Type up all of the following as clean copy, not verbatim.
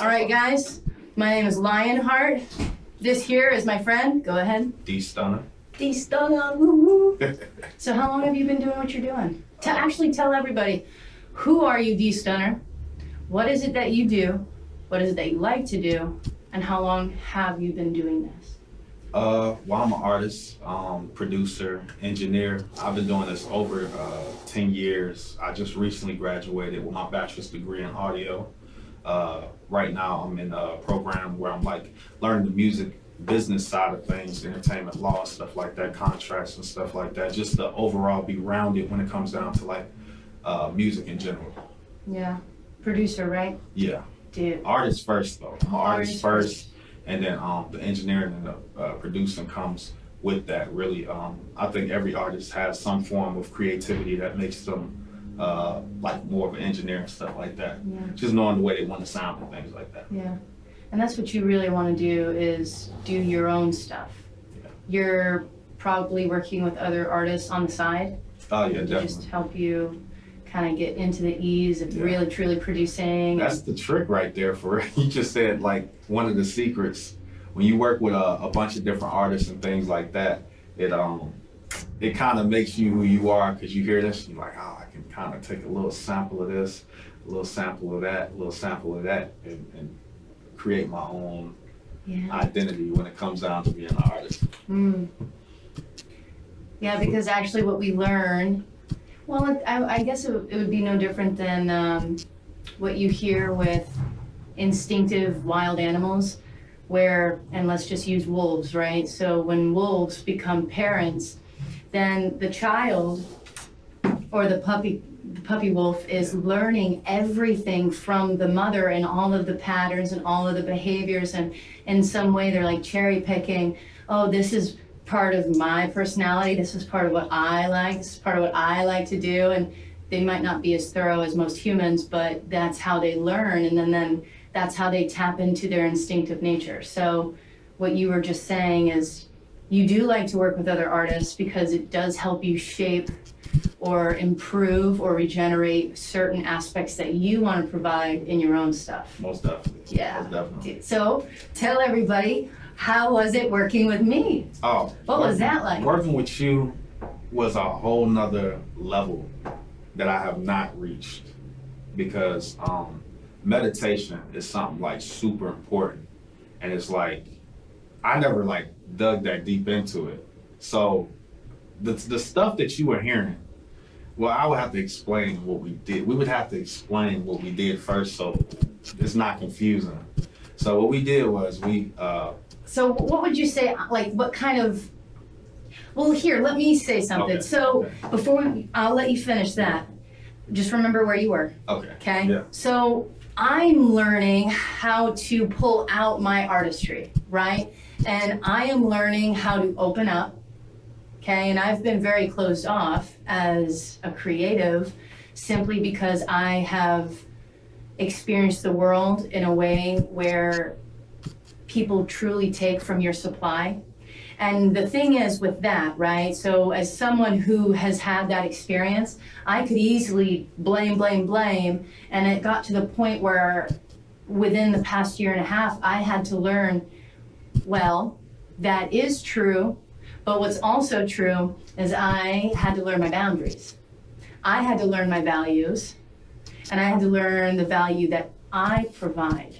All right, guys. My name is Lionheart. This here is my friend. Go ahead. Stunna. Stunna. Woo woo. So how long have you been doing what you're doing? To actually tell everybody, who are you, Stunner? What is it that you do? What is it that you like to do? And how long have you been doing this? Well, I'm an artist, producer, engineer. I've been doing this over 10 years. I just recently graduated with my bachelor's degree in audio. Right now I'm in a program where I'm like learning the music business side of things, entertainment law, stuff like that, contracts and stuff like that, just to overall be rounded when it comes down to like music in general. Yeah. Producer, right? Yeah. Dude. Artist first though. I'm an artist first. And then the engineering and the producing comes with that. Really, I think every artist has some form of creativity that makes them like more of an engineer and stuff like that. Yeah. Just knowing the way they want to sound and things like that. Yeah. And that's what you really want to do, is do your own stuff. Yeah. You're probably working with other artists on the side. Oh yeah, to definitely. just help you kind of get into the ease of really truly producing. That's the trick right there. For you just said like one of the secrets when you work with a bunch of different artists and things like that. It kind of makes you who you are, because you hear this, you're like, oh, I can kind of take a little sample of this, a little sample of that, a little sample of that, and create my own identity when it comes down to being an artist. Yeah, because actually what we learn, well, I guess it would be no different than what you hear with instinctive wild animals, where, and let's just use wolves, right? So when wolves become parents, then the child or the puppy wolf is learning everything from the mother and all of the patterns and all of the behaviors, and in some way they're like cherry picking, oh, this is part of my personality, this is part of what I like, this is part of what I like to do. And they might not be as thorough as most humans, but that's how they learn, and then that's how they tap into their instinctive nature. So what you were just saying is you do like to work with other artists because it does help you shape or improve or regenerate certain aspects that you want to provide in your own stuff. Most definitely. Yeah. Most definitely. So tell everybody, how was it working with me? Oh, what was that like? Working with you was a whole nother level that I have not reached, because meditation is something like super important, and it's like I never like dug that deep into it. So the stuff that you were hearing, well, I would have to explain what we did. We would have to explain what we did first, so it's not confusing. So what we did was So what would you say, like what kind of, well, here, let me say something. Okay. So before I'll let you finish that, just remember where you were. Okay? Yeah. So I'm learning how to pull out my artistry, right? And I am learning how to open up, okay? And I've been very closed off as a creative simply because I have experienced the world in a way where people truly take from your supply. And the thing is with that, right? So as someone who has had that experience, I could easily blame, and it got to the point where within the past year and a half, I had to learn, well, that is true, but what's also true is I had to learn my boundaries. I had to learn my values, and I had to learn the value that I provide.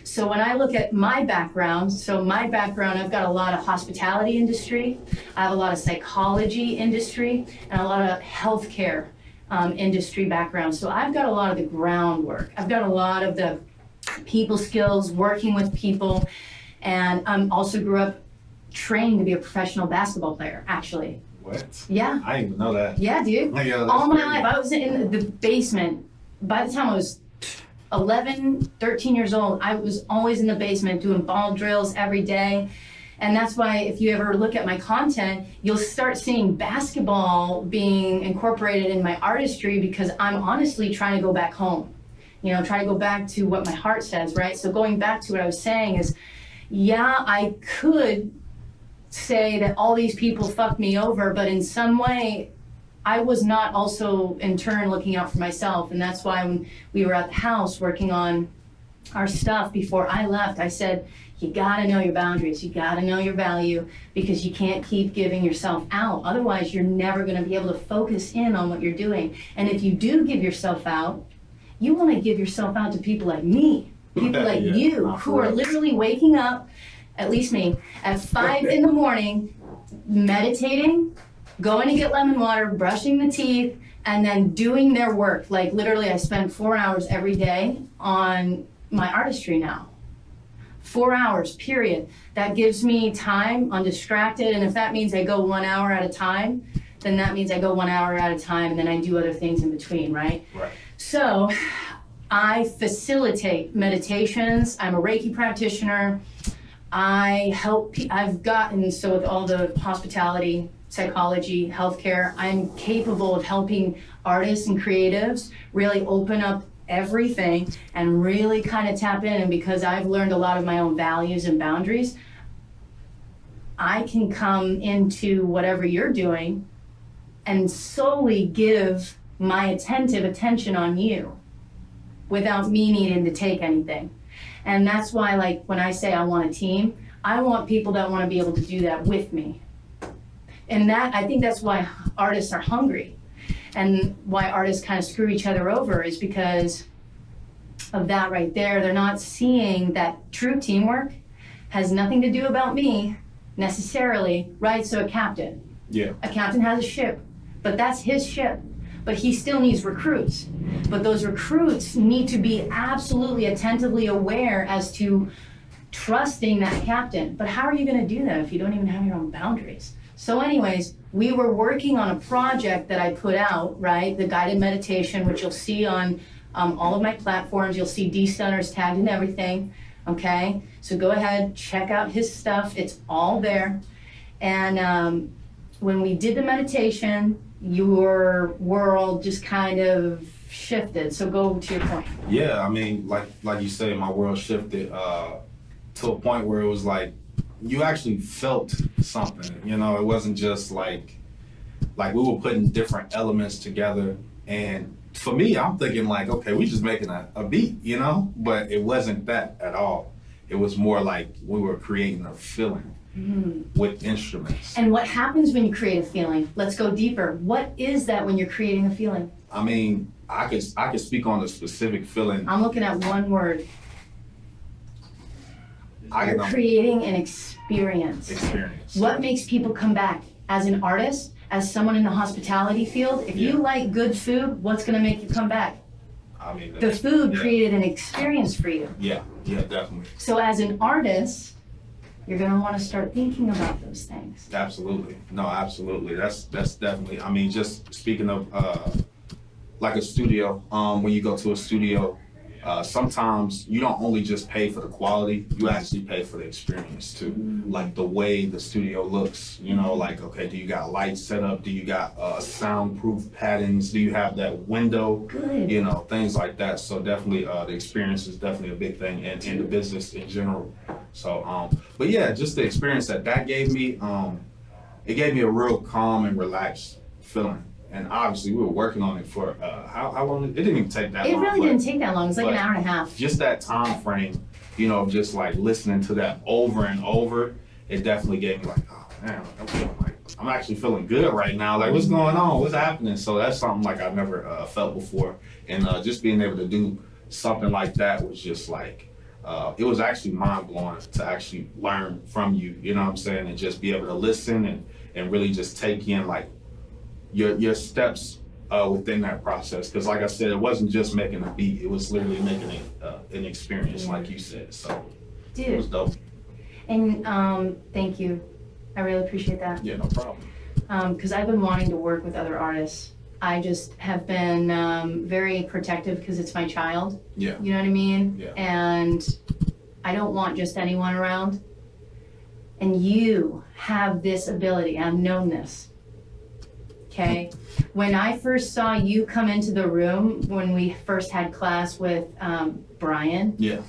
So when I look at my background, I've got a lot of hospitality industry, I have a lot of psychology industry, and a lot of healthcare industry background. So I've got a lot of the groundwork. I've got a lot of the people skills, working with people, and I also grew up trained to be a professional basketball player, actually. What? Yeah. I didn't even know that. Yeah, dude. Yeah, all my crazy. life, I was in the basement. By the time I was 11, 13 years old, I was always in the basement doing ball drills every day. And that's why if you ever look at my content, you'll start seeing basketball being incorporated in my artistry, because I'm honestly trying to go back home. You know, try to go back to what my heart says, right? So going back to what I was saying is, yeah, I could say that all these people fucked me over, but in some way, I was not also in turn looking out for myself. And that's why when we were at the house working on our stuff before I left, I said, you gotta know your boundaries, you gotta know your value, because you can't keep giving yourself out. Otherwise, you're never gonna be able to focus in on what you're doing. And if you do give yourself out, you wanna give yourself out to people like me, people like Yeah, you, not who for are real. literally waking up, at least me, at 5 in the morning, meditating, going to get lemon water, brushing the teeth, and then doing their work. Like literally, I spend 4 hours every day on my artistry now. 4 hours, period. That gives me time undistracted, and if that means I go 1 hour at a time, then that means I go 1 hour at a time, and then I do other things in between, right? Right. So I facilitate meditations. I'm a Reiki practitioner. I help, I've gotten, so with all the hospitality, psychology, healthcare, I'm capable of helping artists and creatives really open up everything and really kind of tap in. And because I've learned a lot of my own values and boundaries, I can come into whatever you're doing and solely give my attentive attention on you without me needing to take anything. And that's why, like, when I say I want a team, I want people that want to be able to do that with me. And that, I think that's why artists are hungry, and why artists kind of screw each other over, is because of that right there. They're not seeing that true teamwork has nothing to do about me necessarily, right? So a captain has a ship, but that's his ship. But he still needs recruits. But those recruits need to be absolutely attentively aware as to trusting that captain. But how are you going to do that if you don't even have your own boundaries? So anyways, we were working on a project that I put out, right? The guided meditation, which you'll see on all of my platforms. You'll see D-Stunners tagged and everything, okay? So go ahead, check out his stuff. It's all there. And when we did the meditation, your world just kind of shifted. So go to your point. Yeah, I mean, like you say, my world shifted to a point where it was like you actually felt something. You know, it wasn't just like we were putting different elements together. And for me, I'm thinking like, okay, we just making a beat, you know? But it wasn't that at all. It was more like we were creating a feeling. With instruments. And what happens when you create a feeling? Let's go deeper. What is that when you're creating a feeling? I mean, I could speak on a specific feeling. I'm looking at one word. You're creating an experience. What makes people come back? As an artist, as someone in the hospitality field, if you like good food, what's going to make you come back? I mean, the food created an experience for you. Yeah, definitely. So as an artist, you're going to want to start thinking about those things. Absolutely. No, absolutely. That's definitely, I mean, just speaking of like a studio, when you go to a studio, sometimes you don't only just pay for the quality, you actually pay for the experience too. Like the way the studio looks, you know, like, okay, do you got lights set up? Do you got soundproof paddings? Do you have that window? Good. You know, things like that. So definitely the experience is definitely a big thing in the business in general. So, but yeah, just the experience that gave me, it gave me a real calm and relaxed feeling. And obviously, we were working on it for how long? It didn't even take that long. It really didn't take that long. It's like an hour and a half. Just that time frame, you know, just like listening to that over and over, it definitely gave me like, oh man, I'm actually feeling good right now. Like, what's going on? What's happening? So that's something like I've never felt before. And just being able to do something like that was just like, it was actually mind blowing to actually learn from you. You know what I'm saying? And just be able to listen and really just take in like your steps within that process, because like I said, it wasn't just making a beat, it was literally making an experience, like you said. So Dude. It was dope. And thank you, I really appreciate that. Yeah, no problem. Because I've been wanting to work with other artists. I just have been very protective because it's my child. Yeah. You know what I mean? Yeah. And I don't want just anyone around. And you have this ability, I've known this. Okay, when I first saw you come into the room when we first had class with Brian, Yeah.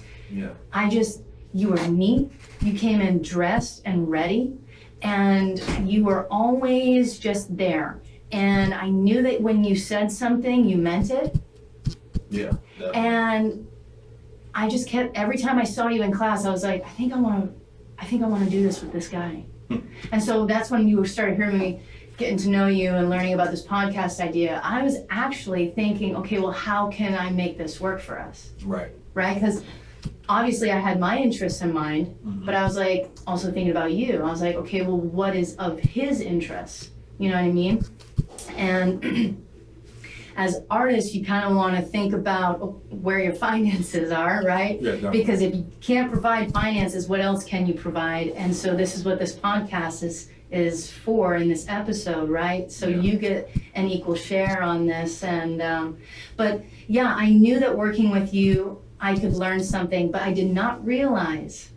you were neat, you came in dressed and ready, and you were always just there. And I knew that when you said something, you meant it. Yeah. Definitely. And I just kept, every time I saw you in class, I was like, I think I want to do this with this guy. And so that's when you started hearing me, getting to know you and learning about this podcast idea. I was actually thinking, okay, well, how can I make this work for us? Right. Right? Because obviously I had my interests in mind, but I was like also thinking about you. I was like, okay, well, what is of his interests? You know what I mean? And as artists, you kind of want to think about where your finances are, right? Yeah, definitely. Because if you can't provide finances, what else can you provide? And so this is what this podcast is for in this episode, right? So you get an equal share on this. And but yeah, I knew that working with you, I could learn something, but I did not realize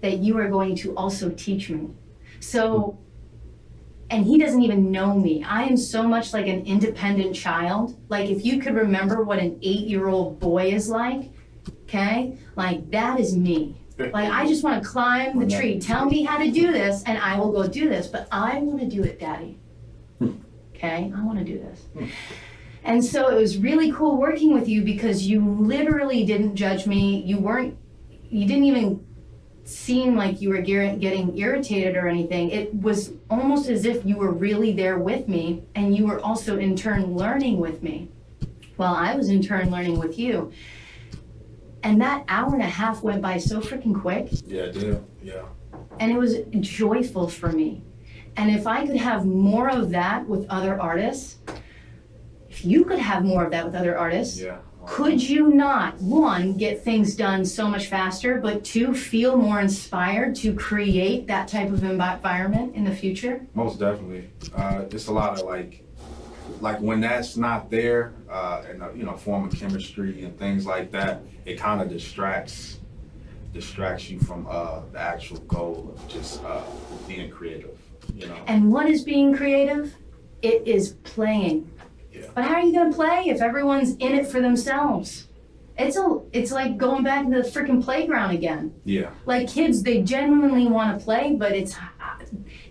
that you were going to also teach me. So, and he doesn't even know me. I am so much like an independent child. Like if you could remember what an 8-year-old boy is like, okay? Like that is me. Like I just want to climb the tree. Tell me how to do this and I will go do this. But I want to do it, Daddy. Okay? I want to do this. And so it was really cool working with you because you literally didn't judge me. You didn't even seem like you were getting irritated or anything. It was almost as if you were really there with me and you were also in turn learning with me while I was in turn learning with you. And that hour and a half went by so freaking quick. Yeah, it did. Yeah. And it was joyful for me. And if I could have more of that with other artists, if you could have more of that with other artists, could you not, one, get things done so much faster, but two, feel more inspired to create that type of environment in the future? Most definitely. It's a lot of like when that's not there, and you know, form of chemistry and things like that, it kind of distracts you from the actual goal of just being creative. You know. And what is being creative? It is playing. Yeah. But how are you gonna play if everyone's in it for themselves? It's like going back to the freaking playground again. Yeah. Like kids, they genuinely want to play, but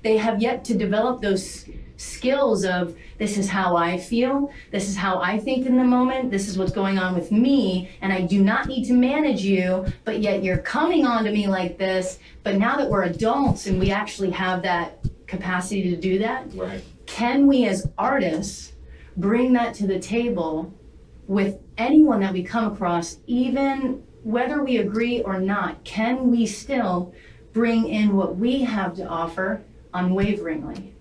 they have yet to develop those skills of this is how I feel, this is how I think in the moment, this is what's going on with me, and I do not need to manage you, but yet you're coming on to me like this. But now that we're adults and we actually have that capacity to do that, right. Can we as artists bring that to the table with anyone that we come across, even whether we agree or not? Can we still bring in what we have to offer unwaveringly?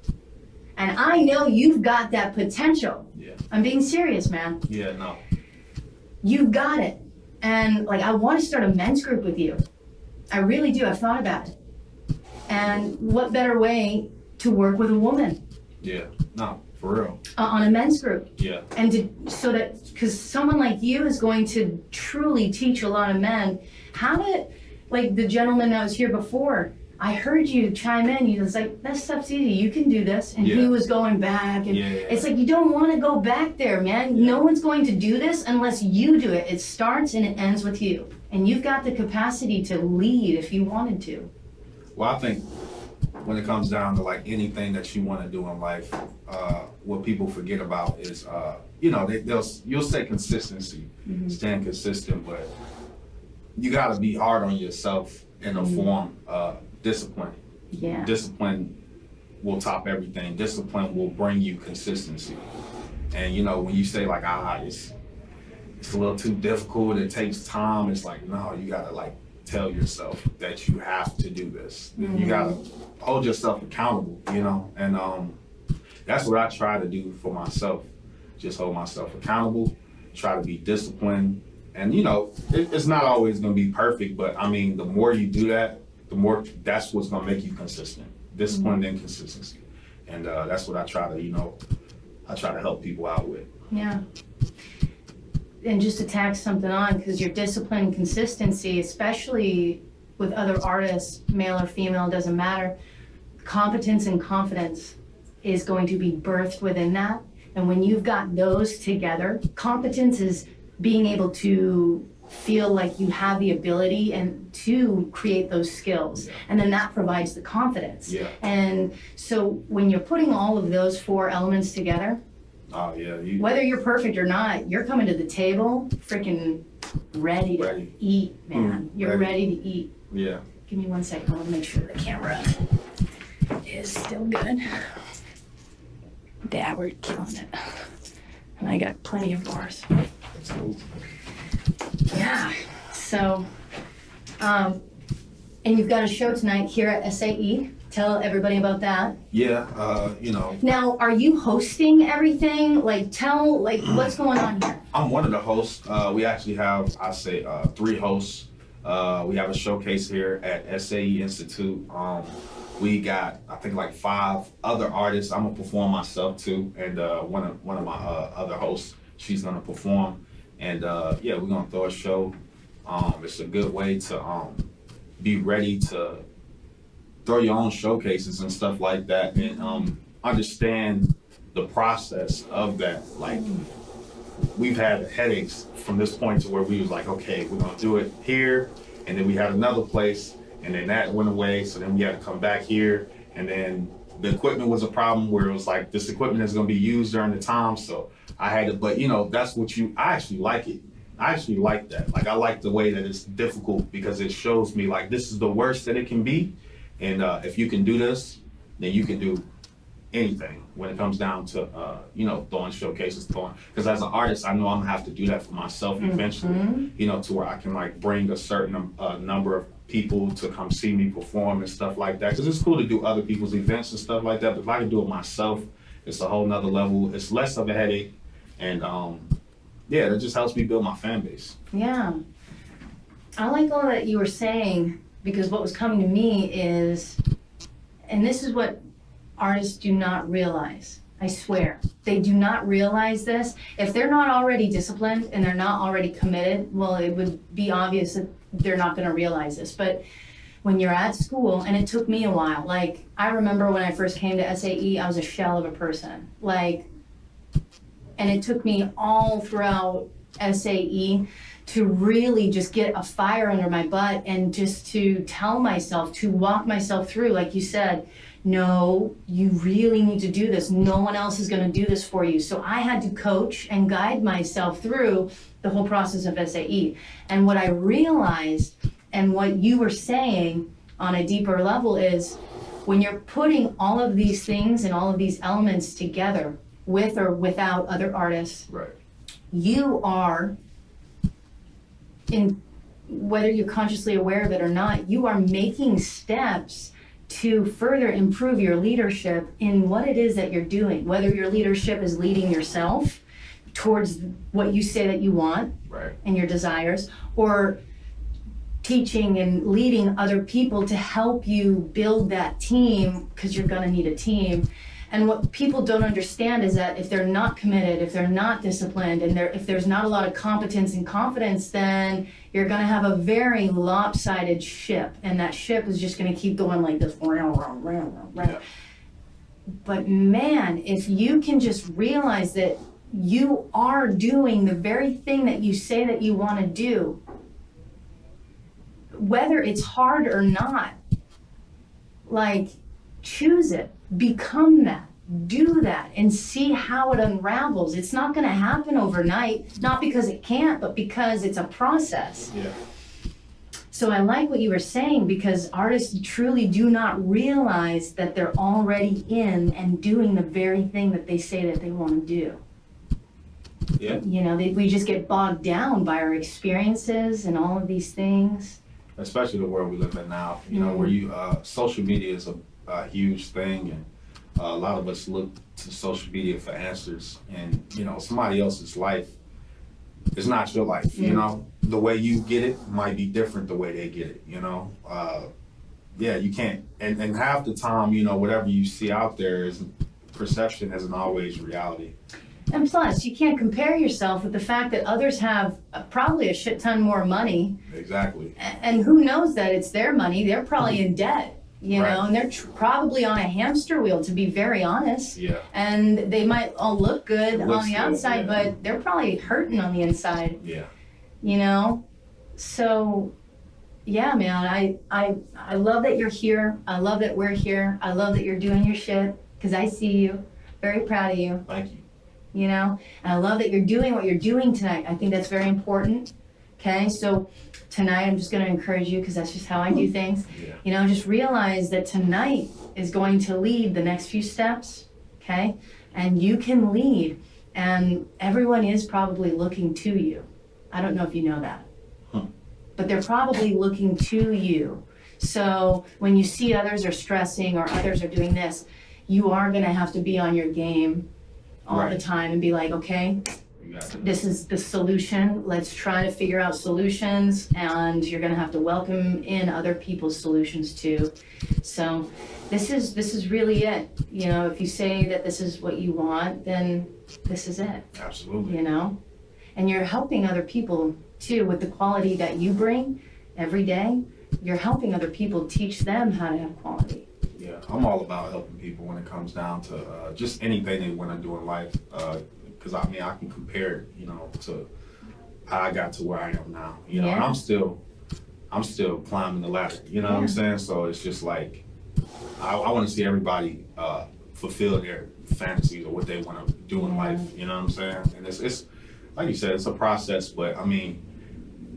And I know you've got that potential. Yeah. I'm being serious, man. Yeah, no. You've got it. And like, I want to start a men's group with you. I really do. I've thought about it. And what better way to work with a woman? Yeah, no, for real. On a men's group. Yeah. And because someone like you is going to truly teach a lot of men how to, like the gentleman that was here before, I heard you chime in, he was like, that stuff's easy, you can do this. And he was going back, and it's like, you don't want to go back there, man. No one's going to do this unless you do it. It starts and it ends with you. And you've got the capacity to lead if you wanted to. Well, I think when it comes down to like anything that you want to do in life, what people forget about is, you know, you'll say consistency, staying consistent, but you got to be hard on yourself in a form of discipline. Yeah. Discipline will top everything. Discipline will bring you consistency. And you know, when you say like, it's a little too difficult, it takes time, it's like, no, you gotta like tell yourself that you have to do this. You gotta hold yourself accountable, you know? And that's what I try to do for myself. Just hold myself accountable, try to be disciplined. And you know, it's not always gonna be perfect, but I mean, the more you do that, the more that's what's gonna make you consistent. Discipline and consistency. And that's what I try to, you know, help people out with. Yeah. And just to tack something on, because your discipline and consistency, especially with other artists, male or female, doesn't matter, competence and confidence is going to be birthed within that. And when you've got those together, competence is being able to feel like you have the ability and to create those skills. And then that provides the confidence. Yeah. And so when you're putting all of those 4 elements together, Oh yeah. whether you're perfect or not, you're coming to the table freaking ready to Ready. eat, man. You're ready. ready to eat. Yeah. Give me 1 second. I want to make sure the camera is still good. Yeah, we're killing it. And I got plenty of bars. That's cool. Yeah. So, and you've got a show tonight here at SAE. Tell everybody about that. Yeah, Now, are you hosting everything? Like, tell, like, what's going on here? I'm one of the hosts. We actually have, 3 hosts. We have a showcase here at SAE Institute. We got, I think, like 5 other artists. I'm gonna perform myself too, and one of my other hosts, she's gonna perform. And yeah, we're gonna throw a show. It's a good way to be ready to throw your own showcases and stuff like that, and understand the process of that. Like, we've had headaches from this point to where we was like, okay, we're gonna do it here, and then we had another place, and then that went away, so then we had to come back here, and then the equipment was a problem where it was like, this equipment is gonna be used during the time, so I had to, but that's what I actually like it. I actually like that. Like, I like the way that it's difficult, because it shows me like, this is the worst that it can be, and if you can do this, then you can do anything when it comes down to throwing showcases, because as an artist, I know I'm gonna have to do that for myself eventually, to where I can like bring a certain number of people to come see me perform and stuff like that, because it's cool to do other people's events and stuff like that, but if I can do it myself, it's a whole nother level. It's less of a headache, and yeah, it just helps me build my fan base. Yeah. I like all that you were saying, because what was coming to me is, and this is what artists do not realize, I swear. They do not realize this. If they're not already disciplined and they're not already committed, well, it would be obvious that they're not going to realize this. But when you're at school, and it took me a while, like, I remember when I first came to SAE, I was a shell of a person. Like, and it took me all throughout SAE to really just get a fire under my butt, and just to tell myself, to walk myself through, like you said, no, you really need to do this. No one else is going to do this for you. So I had to coach and guide myself through the whole process of SAE. And what I realized, and what you were saying on a deeper level, is when you're putting all of these things and all of these elements together, with or without other artists, Right. you are, in whether you're consciously aware of it or not, you are making steps to further improve your leadership in what it is that you're doing. Whether your leadership is leading yourself towards what you say that you want, Right. and your desires, or teaching and leading other people to help you build that team, because you're going to need a team. And what people don't understand is that if they're not committed, if they're not disciplined, and if there's not a lot of competence and confidence, then you're going to have a very lopsided ship, and that ship is just going to keep going like this. Yeah. But man, if you can just realize that you are doing the very thing that you say that you want to do, whether it's hard or not, like, choose it, become that, do that, and see how it unravels. It's not going to happen overnight, not because it can't, but because it's a process. Yeah. So I like what you were saying, because artists truly do not realize that they're already in and doing the very thing that they say that they want to do. Yeah. We just get bogged down by our experiences and all of these things. Especially the world we live in now, where social media is a huge thing, and a lot of us look to social media for answers, and somebody else's life is not your life. The way you get it might be different the way they get it. Yeah, you can't, and half the time, whatever you see out there is perception, isn't always reality. And plus, you can't compare yourself with the fact that others have probably a shit ton more money. Exactly. And who knows that it's their money? They're probably in debt. Right. And they're probably on a hamster wheel, to be very honest. Yeah. And they might all look good on the outside, yeah. but they're probably hurting on the inside. Yeah. So, yeah, man, I love that you're here. I love that we're here. I love that you're doing your shit, because I see you. Very proud of you. Thank you. And I love that you're doing what you're doing tonight. I think that's very important, Okay, so tonight I'm just going to encourage you because that's just how I do things. Yeah. You know, just realize that tonight is going to lead the next few steps. Okay, and you can lead, and everyone is probably looking to you. I don't know if you know that, but they're probably looking to you. So when you see others are stressing or others are doing this, you are going to have to be on your game all the Right. time and be like, okay, You got to. this is the solution. Let's try to figure out solutions, and you're going to have to welcome in other people's solutions too. So this is really it. You know, if you say that this is what you want, then this is it, Absolutely. you know? And you're helping other people too with the quality that you bring every day. You're helping other people, teach them how to have quality. Yeah, I'm all about helping people when it comes down to just anything they want to do in life. Because I mean, I can compare it, you know, to how I got to where I am now. You know, and Yeah. I'm still climbing the ladder. You know what I'm saying? So it's just like I want to see everybody fulfill their fantasies or what they want to do in life. You know what I'm saying? And it's like you said, it's a process. But I mean,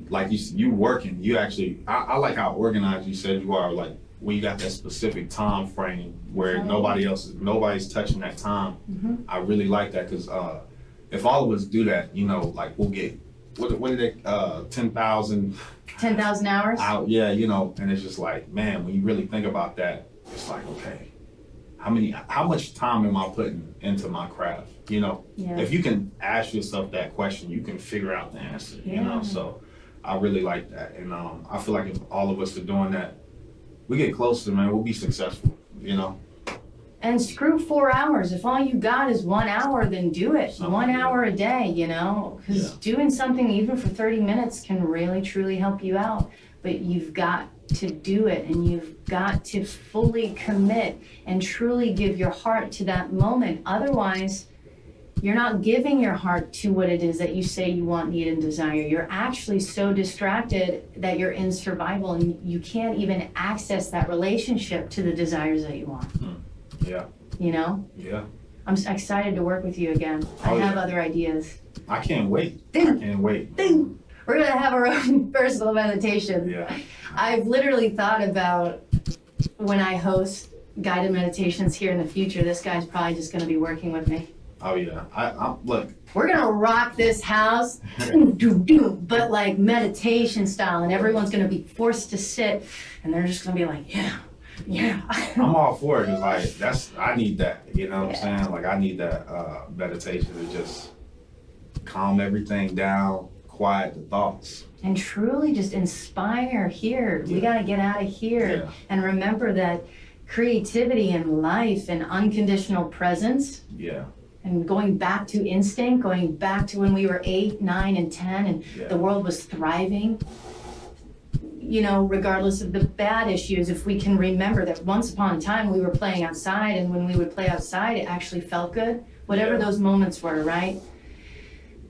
like you working, you actually. I like how organized you said you are. Like when you got that specific time frame where nobody's touching that time. I really like that because if all of us do that, you know, like we'll get what did they 10,000 10,000 hours? out, yeah, you know, and it's just like, man, when you really think about that, it's like, okay, how much time am I putting into my craft? You know, Yeah. if you can ask yourself that question, you can figure out the answer. You know, so I really like that, and I feel like if all of us are doing that, we get closer, man. We'll be successful. You know. And screw 4 hours. If all you got is 1 hour, then do it. Something, 1 yeah. hour a day, you know? Because doing something even for 30 minutes can really, truly help you out. But you've got to do it, and you've got to fully commit and truly give your heart to that moment. Otherwise, you're not giving your heart to what it is that you say you want, need, and desire. You're actually so distracted that you're in survival, and you can't even access that relationship to the desires that you want. Yeah. You know? Yeah. I'm excited to work with you again. I have other ideas. I can't wait. Ding. I can't wait. Ding! We're gonna have our own personal meditation. Yeah. I've literally thought about when I host guided meditations here in the future, this guy's probably just gonna be working with me. Oh yeah. I'm look. We're gonna rock this house, but like meditation style, and everyone's gonna be forced to sit, and they're just gonna be like, yeah. I'm all for it. 'Cause like I need that. You know what I'm saying? Like I need that meditation to just calm everything down, quiet the thoughts. And truly just inspire here. We got to get out of here and remember that creativity and life and unconditional presence and going back to instinct, going back to when we were 8, 9, and 10 and the world was thriving, you know, regardless of the bad issues, if we can remember that once upon a time we were playing outside, and when we would play outside it actually felt good, whatever those moments were, right?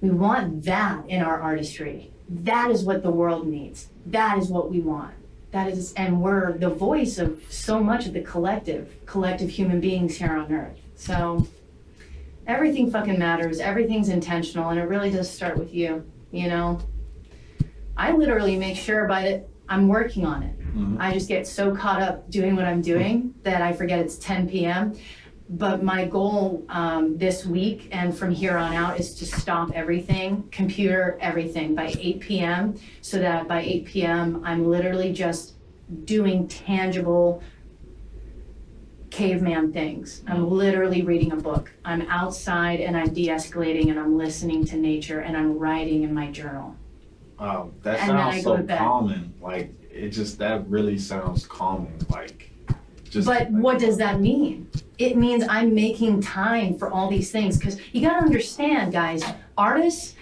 We want that in our artistry. That is what the world needs. That is what we want. That is, and we're the voice of so much of the collective human beings here on Earth. So everything fucking matters. Everything's intentional, and it really does start with you. You know, I literally make sure by that I'm working on it. I just get so caught up doing what I'm doing that I forget it's 10 p.m. But my goal this week and from here on out is to stop everything, computer everything by 8 p.m. so that by 8 p.m. I'm literally just doing tangible caveman things. I'm literally reading a book. I'm outside and I'm de-escalating and I'm listening to nature and I'm writing in my journal. That And then I sounds go to so bed. calming. Like that really sounds calming. Like just. But what does that mean? It means I'm making time for all these things, because you gotta understand, guys, artists,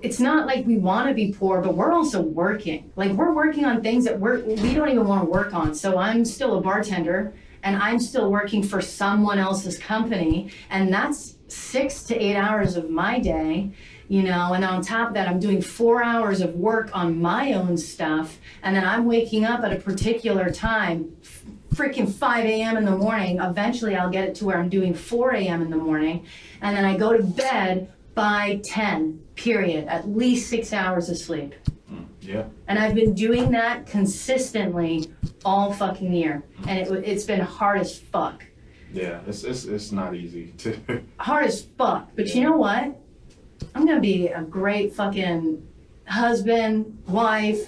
it's not like we want to be poor, but we're also working. Like we're working on things that we don't even want to work on. So I'm still a bartender and I'm still working for someone else's company, and that's 6 to 8 hours of my day. You know, and on top of that, I'm doing 4 hours of work on my own stuff, and then I'm waking up at a particular time, freaking 5 a.m. in the morning. Eventually, I'll get it to where I'm doing 4 a.m. in the morning, and then I go to bed by 10. period, at least 6 hours of sleep. Yeah. And I've been doing that consistently all fucking year. And it's been hard as fuck. Yeah, it's not easy to. Hard as fuck. But you know what? I'm gonna be a great fucking husband, wife.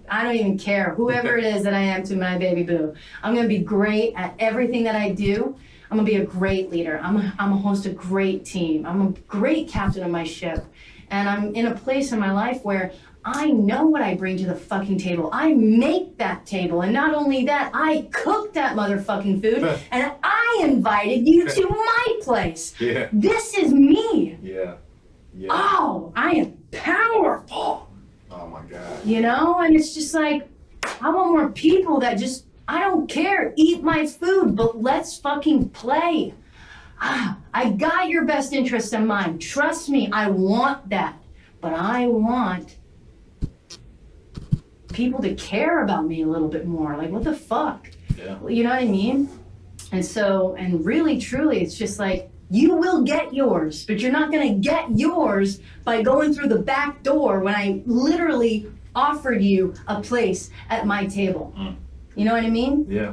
I don't even care. Whoever it is that I am to my baby boo. I'm gonna be great at everything that I do. I'm gonna be a great leader. I'm gonna host a great team. I'm a great captain of my ship. And I'm in a place in my life where I know what I bring to the fucking table. I make that table. And not only that, I cook that motherfucking food. And I invited you to my place. Yeah. This is me. Yeah. Yeah. Oh, I am powerful. Oh my God. You know? And it's just like, I want more people that just, I don't care, eat my food, but let's fucking play. I got your best interest in mind. Trust me, I want that. But I want people to care about me a little bit more. Like, what the fuck? Yeah. You know what I mean? And so, and really, truly, it's just like, you will get yours, but you're not gonna get yours by going through the back door when I literally offered you a place at my table. You know what I mean? Yeah.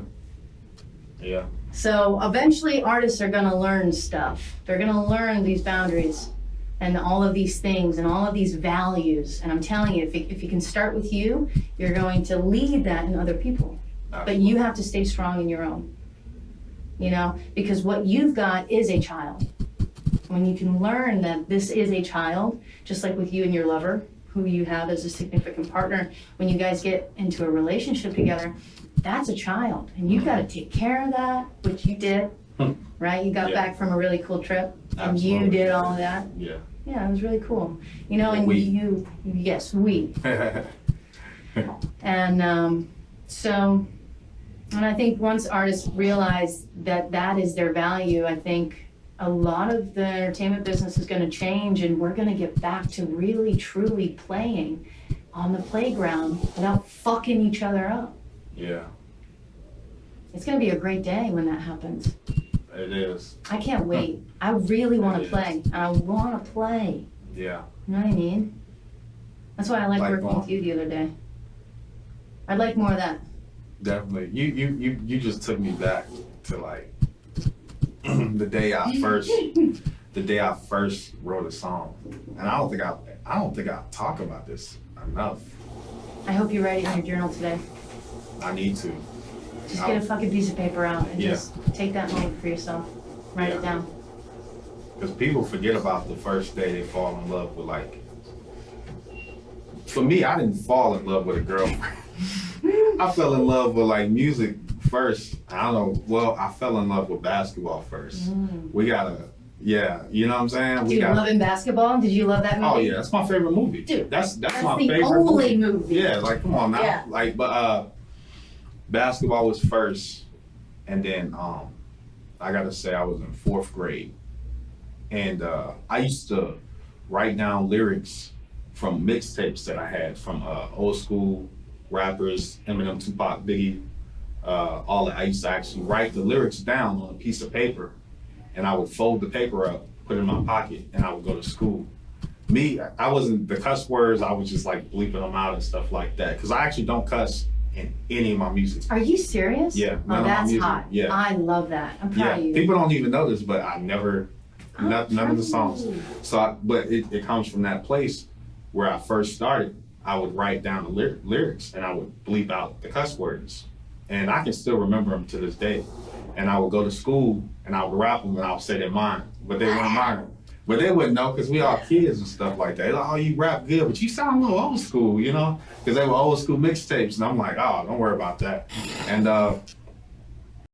Yeah. So eventually artists are gonna learn stuff. They're gonna learn these boundaries and all of these things and all of these values. And I'm telling you, if you can start with you, you're going to lead that in other people. But you have to stay strong in your own, you know, because what you've got is a child. When you can learn that this is a child, just like with you and your lover, who you have as a significant partner, when you guys get into a relationship together, that's a child. And you've got to take care of that, which you did, right? You got back from a really cool trip and Absolutely. you did all of that. Yeah. Yeah, it was really cool. You know, and We. yes, we. And so, and I think once artists realize that that is their value, I think a lot of the entertainment business is going to change, and we're going to get back to really, truly playing on the playground without fucking each other up. Yeah. It's going to be a great day when that happens. It is. I can't wait. I really want It to is. play. And I want to play. Yeah. You know what I mean? That's why I like working with you the other day. I'd like more of that. Definitely. You just took me back to like the day I first wrote a song. And I don't think I talk about this enough. I hope you write it in your journal today. I need to. Just get a fucking piece of paper out and Yeah. just take that moment for yourself. Write it down. Because people forget about the first day they fall in love with, like, for me, I didn't fall in love with a girl. I fell in love with like music first. I don't know. Well, I fell in love with basketball first. We gotta, yeah, you know what I'm saying? Do you love in basketball? Did you love that movie? Oh yeah, that's my favorite movie. Dude, that's my the favorite only movie. Yeah, like come on now. Yeah. Like, but basketball was first, and then I gotta say I was in 4th grade, and I used to write down lyrics from mixtapes that I had from old school rappers, Eminem, Tupac, Biggie, all that. I used to actually write the lyrics down on a piece of paper, and I would fold the paper up, put it in my pocket, and I would go to school. Me, I wasn't, the cuss words, I was just like bleeping them out and stuff like that, because I actually don't cuss in any of my music. Are you serious? Yeah, none Oh, of my that's music. hot. Yeah. I love that. I'm proud Yeah, of you. people don't even know this, but I never, none of the songs. proud. So, but it comes from that place where I first started. I would write down the lyrics and I would bleep out the cuss words. And I can still remember them to this day. And I would go to school and I would rap them and I would say they're mine, but they weren't mine. But they wouldn't know because we all kids and stuff like that. They're like, oh, you rap good, but you sound a little old school, you know? Because they were old school mixtapes. And I'm like, oh, don't worry about that. And